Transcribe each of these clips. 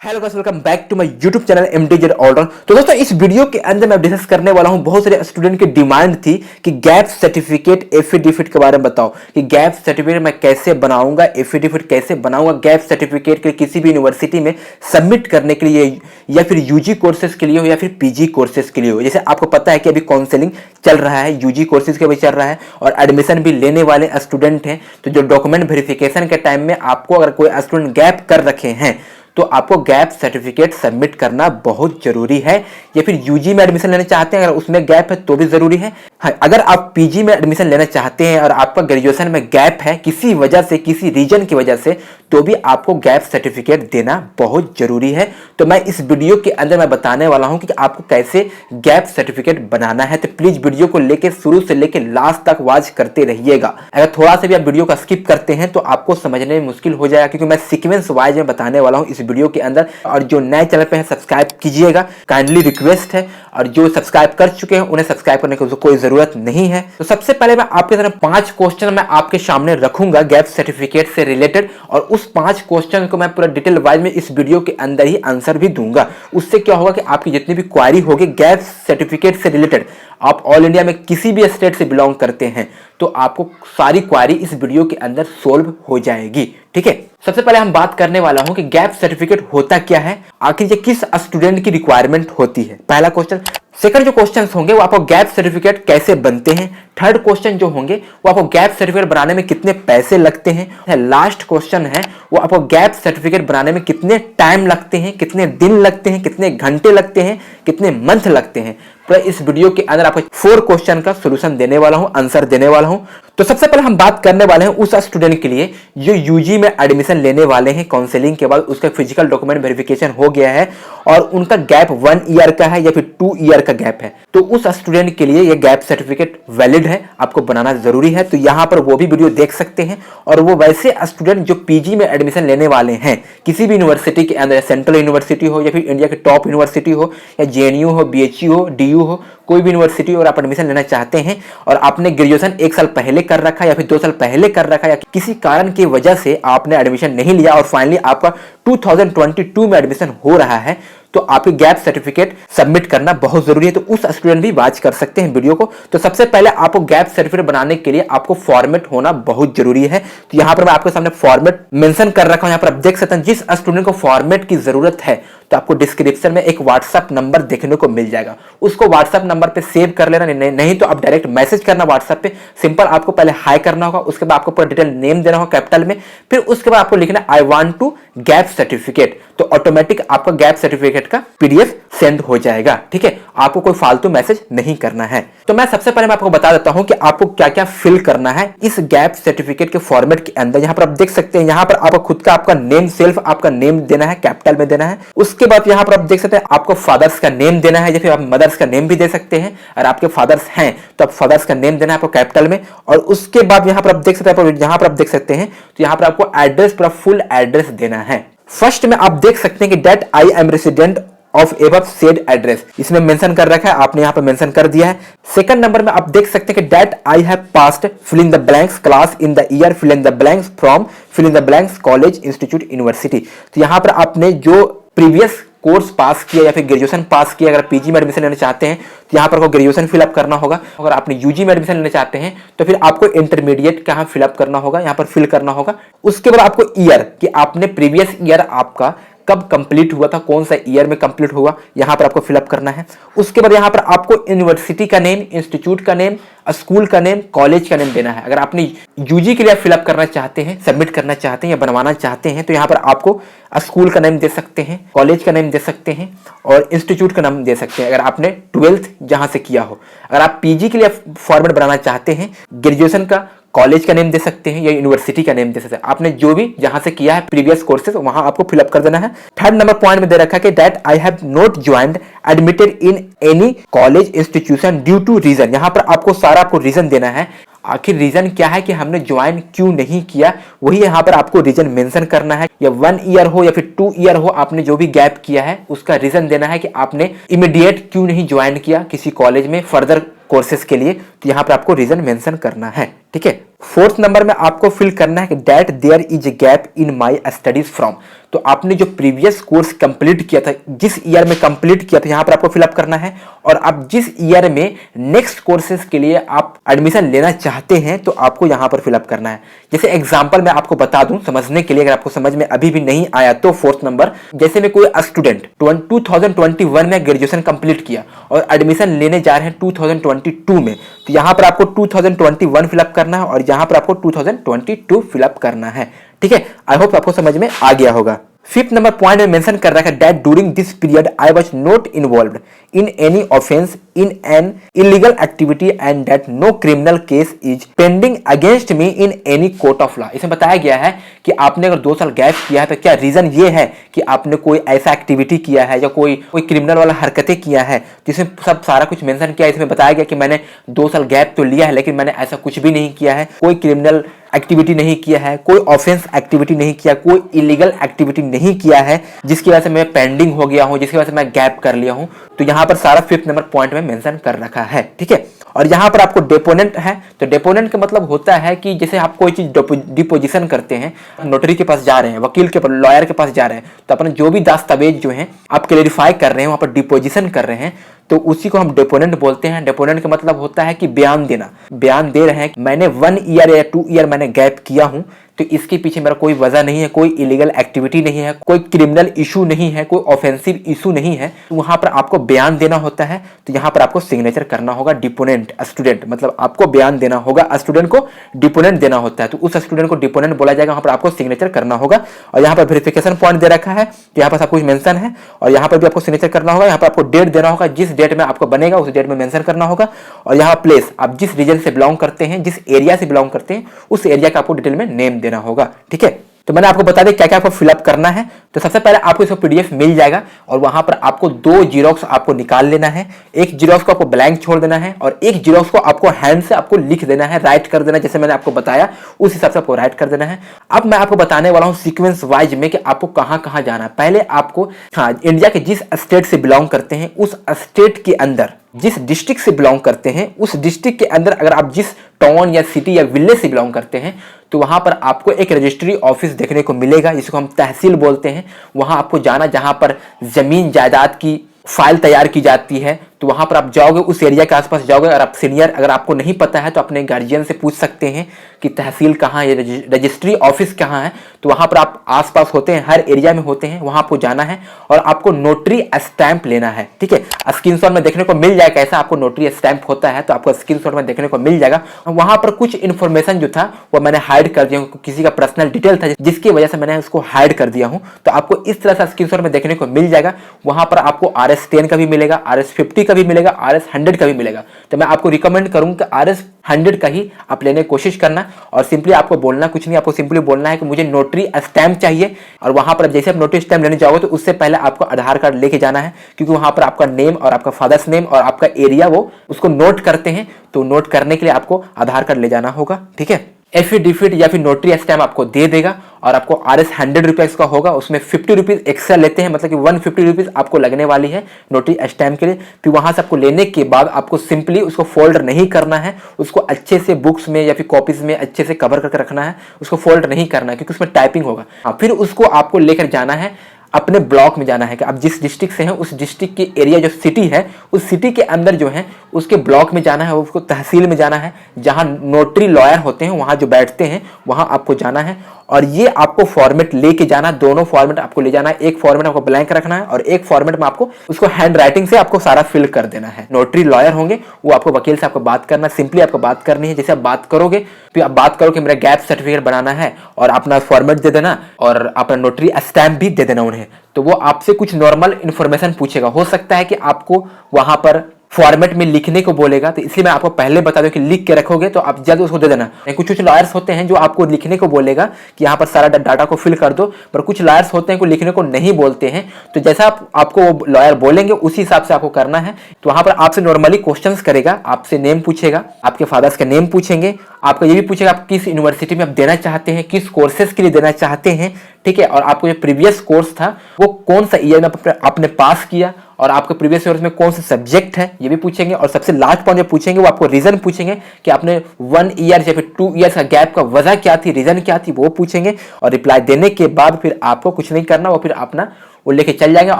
Hello guys, welcome back to my YouTube channel MDZ allround. तो दोस्तों, इस video के अंदर मैं डिस्कस करने वाला हूं। बहुत सारे स्टूडेंट की डिमांड थी कि गैप सर्टिफिकेट एफिडेविट के बारे में बताओ कि गैप सर्टिफिकेट मैं कैसे बनाऊंगा, एफिडेविट कैसे बनाऊंगा गैप सर्टिफिकेट के किसी भी यूनिवर्सिटी में सबमिट करने के लिए, या फिर यूजी कोर्सेज के लिए हो या फिर पीजी कोर्सेज के लिए हो। जैसे आपको पता है कि अभी काउंसलिंग चल रहा है, यूजी कोर्सेज का भी चल रहा है और एडमिशन भी लेने वाले स्टूडेंट हैं। तो जो डॉक्यूमेंट वेरिफिकेशन के टाइम में आपको अगर कोई स्टूडेंट गैप कर रखे हैं तो आपको गैप सर्टिफिकेट सबमिट करना बहुत जरूरी है। या फिर यूजी में एडमिशन लेना चाहते हैं, अगर उसमें गैप है तो भी जरूरी है। हाँ, अगर आप पीजी में एडमिशन लेना चाहते हैं और आपका ग्रेजुएशन में गैप है किसी वजह से, किसी रीजन की वजह से, तो भी आपको गैप सर्टिफिकेट देना बहुत जरूरी है। तो मैं इस वीडियो के अंदर मैं बताने वाला हूं कि आपको कैसे गैप सर्टिफिकेट बनाना है। तो प्लीज वीडियो को लेकर शुरू से लेकर लास्ट तक वॉच करते रहिएगा। अगर थोड़ा सा भी आप वीडियो का स्किप करते हैं तो आपको समझने में मुश्किल हो जाएगा, क्योंकि मैं सीक्वेंस वाइज में बताने वाला हूं इस वीडियो के अंदर। और जो नए चैनल पे हैं सब्सक्राइब कीजिएगा, काइंडली रिक्वेस्ट है। और जो सब्सक्राइब कर चुके हैं उन्हें सब्सक्राइब करने की कोई जरूरत नहीं है। तो सबसे पहले मैं आपके सामने 5 क्वेश्चन मैं आपके सामने रखूंगा गैप सर्टिफिकेट से रिलेटेड, और उस 5 क्वेश्चन को मैं पूरा डिटेल वाइज में इस वीडियो के अंदर ही आंसर भी दूंगा। उससे क्या होगा कि आपकी जितनी भी क्वारी होगी गैप सर्टिफिकेट से रिलेटेड, आप ऑल इंडिया में किसी भी स्टेट से बिलोंग करते हैं तो आपको सारी क्वारी इस वीडियो के अंदर सोल्व हो जाएगी। ठीक है, सबसे पहले हम बात करने वाला हूं कि गैप सर्टिफिकेट होता क्या है, आखिर ये किस स्टूडेंट की रिक्वायरमेंट होती है, पहला क्वेश्चन। सेकंड जो क्वेश्चन होंगे वो आपको गैप सर्टिफिकेट कैसे बनते हैं। थर्ड क्वेश्चन जो होंगे वो आपको गैप सर्टिफिकेट बनाने में कितने पैसे लगते हैं। लास्ट क्वेश्चन है वो आपको गैप सर्टिफिकेट बनाने में कितने टाइम लगते हैं, कितने दिन लगते हैं, कितने घंटे लगते हैं, कितने मंथ लगते हैं। तो इस वीडियो के अंदर आपको 4 क्वेश्चन का सॉल्यूशन देने वाला हूं, आंसर देने वाला हूं। तो सबसे पहले हम बात करने वाले हैं उस स्टूडेंट के लिए जो यूजी में एडमिशन लेने वाले हैं। काउंसलिंग के बाद उसका फिजिकल डॉक्यूमेंट वेरिफिकेशन हो गया है और उनका गैप 1 ईयर का है या फिर 2 ईयर का गैप है, तो उस स्टूडेंट के लिए यह गैप सर्टिफिकेट वैलिड है, आपको बनाना जरूरी है। तो यहां पर वो भी वीडियो देख सकते हैं। और वो वैसे स्टूडेंट जो पीजी में एडमिशन लेने वाले हैं किसी भी यूनिवर्सिटी के अंदर, सेंट्रल यूनिवर्सिटी हो या फिर इंडिया की टॉप यूनिवर्सिटी हो या JNU हो, BHU हो, DU हो, कोई भी यूनिवर्सिटी और आप एडमिशन लेना चाहते हैं और आपने ग्रेजुएशन 1 साल पहले कर रखा है या फिर 2 साल पहले कर रखा है, या किसी कारण की वजह से आपने एडमिशन नहीं लिया और फाइनली आपका 2022 में एडमिशन हो रहा है, तो आपकी गैप सर्टिफिकेट सबमिट करना बहुत जरूरी है। तो उस स्टूडेंट भी वॉच कर सकते हैं वीडियो को। तो सबसे पहले आपको गैप सर्टिफिकेट बनाने के लिए आपको फॉर्मेट होना बहुत जरूरी है। तो यहां पर मैं आपके सामने फॉर्मेट मेंशन कर रखा हूं, यहां पर आप देख सकते हैं। जिस स्टूडेंट को फॉर्मेट की जरूरत है तो आपको डिस्क्रिप्शन में एक व्हाट्सएप नंबर देखने को मिल जाएगा, उसको व्हाट्सएप नंबर पे सेव कर लेना। नहीं तो आप डायरेक्ट मैसेज करना व्हाट्सएप पे। सिंपल आपको पहले हाई करना होगा, उसके बाद आपको पूरा डिटेल नेम देना होगा कैपिटल में, फिर उसके बाद आपको लिखना I want to gap certificate. तो ऑटोमेटिक आपका गैप सर्टिफिकेट का PDF सेंड हो जाएगा। ठीक है, आपको कोई फालतू मैसेज नहीं करना है। तो मैं सबसे पहले मैं आपको बता देता हूं कि आपको क्या क्या फिल करना है इस गैप सर्टिफिकेट के फॉर्मेट के अंदर। यहां पर आप देख सकते हैं, यहां पर आपको खुद का आपका नेम, सेल्फ आपका नेम देना है, कैपिटल में देना है। उसके बाद यहां पर आप देख सकते हैं आपको फादर्स का नेम देना है या फिर आप मदर्स का नेम भी दे सकते हैं। अगर आपके फादर्स हैं तो आप फादर्स का नेम देना है आपको कैपिटल में। और उसके बाद यहां पर आप देख सकते हैं, यहां पर आप देख सकते हैं तो यहां पर आपको एड्रेस, पूरा फुल एड्रेस देना है। फर्स्ट में आप देख सकते हैं कि that I am resident of above said address, इसमें मेंशन कर रखा है, आपने यहां पर मेंशन कर दिया है। सेकंड नंबर में आप देख सकते हैं कि that I have passed fill in the blanks class in the year fill in the blanks from fill in the blanks college institute university. तो यहां पर आपने जो प्रीवियस कोर्स पास किया या फिर ग्रेजुएशन पास किया, अगर पीजी में एडमिशन लेना चाहते हैं तो यहां पर आपको ग्रेजुएशन फिलअप करना होगा। अगर आपने यूजी में एडमिशन लेना चाहते हैं तो फिर आपको इंटरमीडिएट का फिलअप करना होगा, यहां पर फिल करना होगा। उसके बाद आपको ईयर कि आपने प्रीवियस ईयर आपका कब कंप्लीट हुआ था, कौन सा ईयर में कंप्लीट हुआ, यहां पर आपको फिलअप करना है। उसके बाद यहां पर आपको यूनिवर्सिटी का नेम, इंस्टीट्यूट का नेम, स्कूल का नेम, कॉलेज का नेम देना है। अगर आपने यूजी के लिए फिलअप करना चाहते हैं, सबमिट करना चाहते हैं या बनवाना चाहते हैं तो यहां पर आपको स्कूल का नेम दे सकते हैं, कॉलेज का नेम दे सकते हैं और इंस्टीट्यूट का नाम दे सकते हैं अगर आपने 12th जहां से किया हो। अगर आप पीजी के लिए फॉर्मेट बनाना चाहते हैं, ग्रेजुएशन का कॉलेज का नेम दे सकते हैं या यूनिवर्सिटी का नेम दे सकते हैं। आपने जो भी जहां से किया है प्रीवियस कोर्सेज वहां आपको फिलअप कर देना है। थर्ड नंबर पॉइंट में दे रखा है कि that I have not joined admitted in any college institution due to reason. यहां पर आपको सारा आपको रीजन देना है, आखिर रीजन क्या है कि हमने ज्वाइन क्यों नहीं किया, वही यहां पर आपको रीजन मेंशन करना है। या 1 ईयर हो या फिर 2 ईयर हो, आपने जो भी गैप किया है उसका रीजन देना है कि आपने इमीडिएट क्यों नहीं ज्वाइन किया किसी कॉलेज में फर्दर कोर्सेज के लिए। तो यहां पर आपको रीजन मेंशन करना है। ठीक है। फोर्थ नंबर में आपको फिल करना है कि that there is a gap in my studies from. तो आपने जो प्रीवियस कोर्स कंप्लीट किया था, जिस ईयर में कंप्लीट किया था, यहां पर आपको फिलअप करना है। और आप जिस ईयर में नेक्स्ट कोर्सेज के लिए आप एडमिशन लेना चाहते हैं तो आपको यहां पर फिलअप करना है। जैसे एग्जांपल मैं आपको बता दूं समझने के लिए, अगर आपको समझ में अभी भी नहीं आया तो फोर्थ नंबर, जैसे में कोई स्टूडेंट 2021 में ग्रेजुएशन कंप्लीट किया और एडमिशन लेने जा रहे हैं 2022 में, तो यहां पर आपको 2021 फिलअप करना है और यहां पर आपको 2022 फिलअप करना है। ठीक है, आई होप आपको समझ में आ गया होगा। फिफ्थ नंबर पॉइंट में मेंशन कर रखा है that during this period I was not involved in any offence in an illegal activity and that no criminal case is pending against me in any court of law. इसमें बताया गया है कि आपने अगर 2 साल गैप किया है तो क्या रीजन ये है कि आपने कोई ऐसा एक्टिविटी किया है या कोई क्रिमिनल वाला हरकतें किया है, जिसमें सब सारा कुछ मेंशन किया है। इसमें बताया गया कि मैंने 2 साल गैप तो लिया है लेकिन मैंने ऐसा कुछ भी नहीं किया है, कोई क्रिमिनल एक्टिविटी नहीं किया है, कोई ऑफेंस एक्टिविटी नहीं किया, कोई इलीगल एक्टिविटी नहीं किया है जिसकी वजह से मैं पेंडिंग हो गया हूं, जिसकी वजह से मैं गैप कर लिया हूं। तो यहां पर सारा फिफ्थ नंबर पॉइंट में मेंशन कर रखा है। ठीक है, और यहां पर आपको डेपोनेंट है, तो डेपोनेंट का मतलब होता है कि जैसे आप कोई चीज डिपोजिशन करते हैं, नोटरी के पास जा रहे हैं, वकील के पास, लॉयर के पास जा रहे हैं, तो अपने जो भी दस्तावेज जो हैं आप क्लेरिफाई कर रहे हैं, वहां पर डिपोजिशन कर रहे हैं, तो उसी को हम डेपोनेंट बोलते हैं। डेपोनेंट का मतलब होता है कि बयान देना, बयान दे रहे हैं मैंने 1 ईयर या 2 ईयर मैंने गैप किया हूं, तो इसके पीछे मेरा कोई वजह नहीं है, कोई इलीगल एक्टिविटी नहीं है, कोई क्रिमिनल इशू नहीं है, कोई ऑफेंसिव इशू नहीं है, तो वहां पर आपको बयान देना होता है। तो यहां पर आपको सिग्नेचर करना होगा डिपोनेंट स्टूडेंट, मतलब आपको बयान देना होगा, स्टूडेंट को डिपोनेंट देना होता है, तो उस स्टूडेंट को डिपोनेंट बोला जाएगा, वहां पर आपको सिग्नेचर करना होगा। और यहाँ पर वेरिफिकेशन पॉइंट दे रखा है, तो यहाँ पर सब कुछ मेंशन है और यहाँ पर भी आपको सिग्नेचर करना होगा। यहाँ पर आपको डेट देना होगा, जिस डेट में आपको बनेगा उस डेट में मेंशन करना होगा। और यहाँ प्लेस, आप जिस रीजन से बिलोंग करते हैं, जिस एरिया से बिलोंग करते हैं, उस एरिया का आपको डिटेल में नेम देना होगा। ठीक है, तो मैंने आपको बता दें क्या क्या आपको फिलअप करना है। तो सबसे पहले आपको इसको पीडीएफ मिल जाएगा और वहां पर आपको 2 जीरोक्स आपको निकाल लेना है। एक जीरोक्स को आपको ब्लैंक छोड़ देना है और एक जीरोक्स को आपको हैंड से आपको लिख देना है, राइट कर देना है, जैसे मैंने आपको बताया उस हिसाब से आपको राइट कर देना है। अब मैं आपको बताने वाला हूं सीक्वेंस वाइज में कि आपको कहां कहां जाना है। पहले आपको इंडिया के जिस स्टेट से बिलोंग करते हैं उस स्टेट के अंदर, जिस डिस्ट्रिक्ट से बिलोंग करते हैं उस डिस्ट्रिक्ट के अंदर, अगर आप जिस टाउन या सिटी या विलेज से बिलोंग करते हैं तो वहां पर आपको एक रजिस्ट्री ऑफिस देखने को मिलेगा, जिसको हम तहसील बोलते हैं। वहां आपको जाना जहां पर जमीन जायदाद की फाइल तैयार की जाती है, तो वहां पर आप जाओगे, उस एरिया के आसपास जाओगे। और आप सीनियर, अगर आपको नहीं पता है तो अपने गार्जियन से पूछ सकते हैं कि तहसील कहाँ है, रजिस्ट्री ऑफिस कहाँ है, तो वहां पर आप आसपास होते हैं, हर एरिया में होते हैं, वहां आपको जाना है और आपको नोटरी स्टैंप लेना है। ठीक है, स्क्रीनशॉट में देखने को मिल जाएगा कैसा आपको नोटरी स्टैंप होता है, तो आपको स्क्रीनशॉट में देखने को मिल जाएगा। वहां पर कुछ इन्फॉर्मेशन जो था वो मैंने हाइड कर दिया, किसी का पर्सनल डिटेल था जिसकी वजह से मैंने उसको हाइड कर दिया हूं, तो आपको इस तरह से स्क्रीनशॉट में देखने को मिल जाएगा। वहां पर आपको RS10 का भी मिलेगा, RS50 का भी मिलेगा, RS100 का भी मिलेगा। तो मैं आपको रिकमेंड करूंगा कि RS100 का ही आप लेने की कोशिश करना। और सिंपली आपको बोलना कुछ नहीं, आपको सिंपली बोलना है कि मुझे नोटरी स्टैंप चाहिए। और वहां पर जैसे आप नोटरी स्टैंप लेने जाओगे तो उससे पहले आपको आधार कार्ड लेके जाना है, क्योंकि वहां पर आपका नेम और आपका फादर्स नेम और आपका एरिया वो उसको नोट करते हैं, तो नोट करने के लिए आपको आधार कार्ड ले जाना होगा। ठीक है, एफिडेविट या फिर नोटरी स्टैम्प आपको दे देगा और आपको RS 100 रुपीज का होगा, उसमें 50 रुपीज एक्स्ट्रा लेते हैं, मतलब कि 150 रुपीज आपको लगने वाली है नोटरी स्टैम्प के लिए। फिर वहां से आपको लेने के बाद आपको सिंपली उसको फोल्ड नहीं करना है, उसको अच्छे से बुक्स में या फिर कॉपीज में अच्छे से कवर करके रखना है, उसको फोल्ड नहीं करना है क्योंकि उसमें टाइपिंग होगा। फिर उसको आपको लेकर जाना है, अपने ब्लॉक में जाना है कि आप जिस डिस्ट्रिक्ट से हैं उस डिस्ट्रिक्ट की एरिया जो सिटी है उस सिटी के अंदर जो है उसके ब्लॉक में जाना है, उसको तहसील में जाना है, जहां नोटरी लॉयर होते हैं वहां जो बैठते हैं वहां आपको जाना है। और ये आपको फॉर्मेट लेके जाना, दोनों फॉर्मेट आपको ले जाना है। एक फॉर्मेट आपको ब्लैंक रखना है और एक फॉर्मेट में आपको उसको हैंड राइटिंग से आपको सारा फिल कर देना है। नोटरी लॉयर होंगे वो आपको वकील से आपको बात करना, सिंपली आपको बात करनी है। जैसे आप बात करोगे तो आप बात करो कि मेरा गैप सर्टिफिकेट बनाना है और अपना फॉर्मेट दे देना और अपना नोटरी स्टैम्प भी दे देना उन्हें, तो वो आपसे कुछ नॉर्मल इन्फॉर्मेशन पूछेगा। हो सकता है कि आपको वहां पर फॉर्मेट में लिखने को बोलेगा, तो इसलिए मैं आपको पहले बता दूं कि लिख के रखोगे तो आप जल्द उसको दे देना। कुछ लॉयर्स होते हैं जो आपको लिखने को बोलेगा कि यहाँ पर सारा डाटा को फिल कर दो, पर कुछ लॉयर्स होते हैं को लिखने को नहीं बोलते हैं, तो जैसा आपको वो लॉयर बोलेंगे उसी हिसाब से आपको करना है। तो वहां पर आपसे नॉर्मली क्वेश्चंस करेगा, आपसे नेम पूछेगा, आपके फादर्स का नेम पूछेंगे, आपको ये भी पूछेगा आप किस यूनिवर्सिटी में आप देना चाहते हैं, किस कोर्सेज के लिए देना चाहते हैं। ठीक है, और आपको जो प्रीवियस कोर्स था वो कौन सा ईयर में आपने पास किया और आपके प्रीवियस ईयर में कौन सा सब्जेक्ट है ये भी पूछेंगे, और सबसे लास्ट पॉइंट जो पूछेंगे वो आपको रीजन पूछेंगे कि आपने 1 ईयर या फिर 2 ईयर्स का गैप का वजह क्या थी, रीजन क्या थी, वो पूछेंगे। और रिप्लाई देने के बाद फिर आपको कुछ नहीं करना, वो फिर अपना वो लेके चल जाएंगे और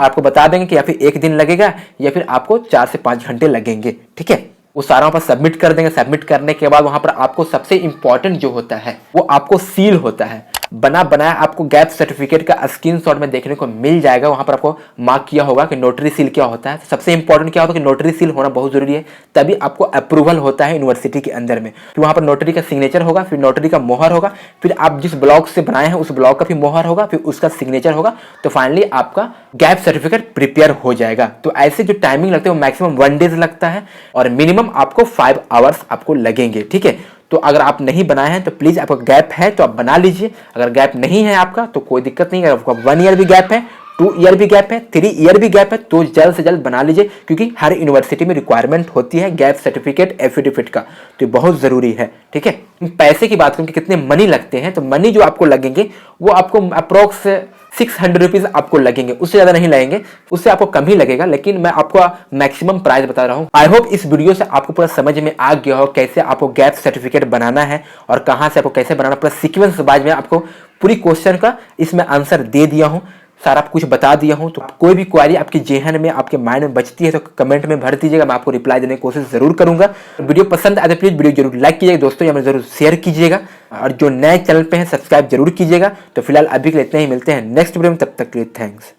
आपको बता देंगे कि या फिर 1 दिन लगेगा या फिर आपको 4 से 5 घंटे लगेंगे। ठीक है, वो सारा वहाँ पर सबमिट कर देंगे। सबमिट करने के बाद वहाँ पर आपको सबसे इंपॉर्टेंट जो होता है वो आपको सील होता है, बना बनाया आपको गैप सर्टिफिकेट का स्क्रीनशॉट में देखने को मिल जाएगा। वहाँ पर आपको मार्क किया होगा कि नोटरी सील क्या होता है। सबसे इंपॉर्टेंट क्या होता है कि नोटरी सील होना बहुत जरूरी है, तभी आपको अप्रूवल होता है यूनिवर्सिटी के अंदर में। तो वहाँ पर नोटरी का सिग्नेचर होगा, फिर नोटरी का मोहर होगा, फिर आप जिस ब्लॉक से बनाए हैं उस ब्लॉक का भी मोहर होगा, फिर उसका सिग्नेचर होगा, तो फाइनली आपका गैप सर्टिफिकेट प्रिपेयर हो जाएगा। तो ऐसे जो टाइमिंग लगते हैं वो मैक्सिमम 1 डेज लगता है और मिनिमम आपको 5 आवर्स आपको लगेंगे। ठीक है, तो अगर आप नहीं बनाए हैं तो प्लीज, आपका गैप है तो आप बना लीजिए। अगर गैप नहीं है आपका तो कोई दिक्कत नहीं है। अगर आपका 1 ईयर भी गैप है, 2 ईयर भी गैप है, 3 ईयर भी गैप है, तो जल्द से जल्द बना लीजिए, क्योंकि हर यूनिवर्सिटी में रिक्वायरमेंट होती है गैप सर्टिफिकेट एफिडेविट का, तो ये बहुत जरूरी है। ठीक है, पैसे की बात करूँ कि कितने मनी लगते हैं, तो मनी जो आपको लगेंगे वो आपको अप्रोक्स 600 रुपीज आपको लगेंगे, उससे ज्यादा नहीं लगेंगे, उससे आपको कम ही लगेगा, लेकिन मैं आपको मैक्सिमम प्राइस बता रहा हूं। आई होप इस वीडियो से आपको पूरा समझ में आ गया हो कैसे आपको गैप सर्टिफिकेट बनाना है और कहां से आपको कैसे बनाना, पूरा सीक्वेंस वाइज में आपको पूरी क्वेश्चन का इसमें आंसर दे दिया हूं, सारा कुछ बता दिया हूं। तो कोई भी क्वेरी आपकी जेहन में, आपके माइंड में बचती है तो कमेंट में भर दीजिएगा, मैं आपको रिप्लाई देने की कोशिश जरूर करूंगा। वीडियो पसंद आए तो प्लीज वीडियो जरूर लाइक कीजिएगा दोस्तों, या जरूर शेयर कीजिएगा, और जो नए चैनल पे हैं सब्सक्राइब जरूर कीजिएगा। तो फिलहाल अभी के लिए इतना ही, मिलते हैं नेक्स्ट वीडियो में, तब तक के लिए थैंक्स।